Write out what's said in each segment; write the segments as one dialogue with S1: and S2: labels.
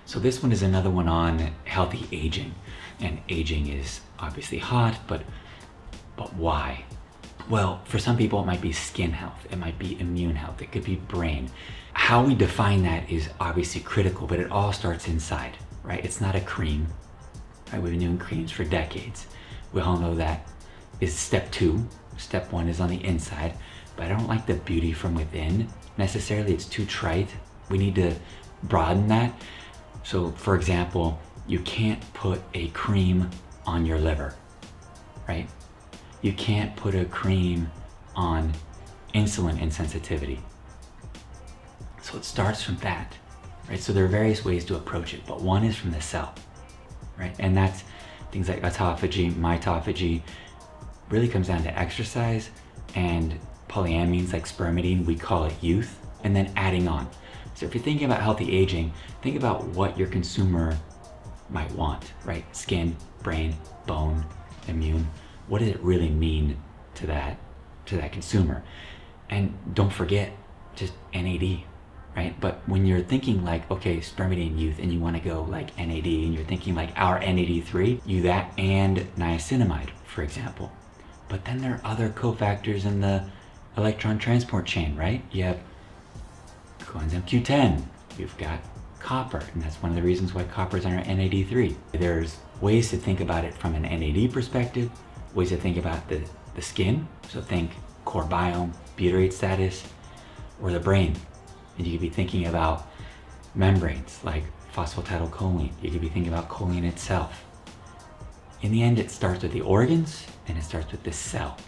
S1: So this one is another one on healthy aging. And aging is obviously hot, but why? Well, for some people it might be skin health, it might be immune health, it could be brain. How we define that is obviously critical, but it all starts inside, right? It's not a cream, right? We've been doing creams for decades. We all know that is step 2. Step 1 is on the inside, but I don't like the beauty from within necessarily. It's too trite. We need to broaden that. So for example, you can't put a cream on your liver, right? You can't put a cream on insulin insensitivity. So it starts from that, right? So there are various ways to approach it, but one is from the cell, right? And that's things like autophagy, mitophagy, really comes down to exercise and polyamines like spermidine, we call it youth, and then adding on. So if you're thinking about healthy aging, think about what your consumer might want, right? Skin, brain, bone, immune. What does it really mean to that consumer? And don't forget just NAD, right? But when you're thinking like, okay, spermidine youth, and you want to go like NAD, and you're thinking like our NAD3, you that and niacinamide, for example. But then there are other cofactors in the electron transport chain, right? You have coenzyme Q10, you've got copper, and that's one of the reasons why copper is on our NAD3. There's ways to think about it from an NAD perspective, ways to think about the skin, so think core biome, butyrate status, or the brain. And you could be thinking about membranes like phosphatidylcholine. You could be thinking about choline itself. In the end, it starts with the organs and it starts with the cell.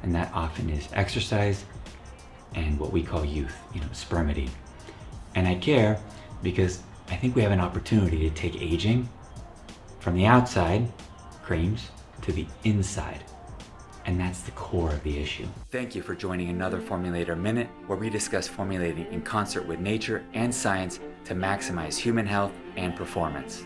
S1: And that often is exercise and what we call youth, spermidine. And I care because I think we have an opportunity to take aging from the outside, creams, to the inside. And that's the core of the issue. Thank you for joining another Formulator Minute, where we discuss formulating in concert with nature and science to maximize human health and performance.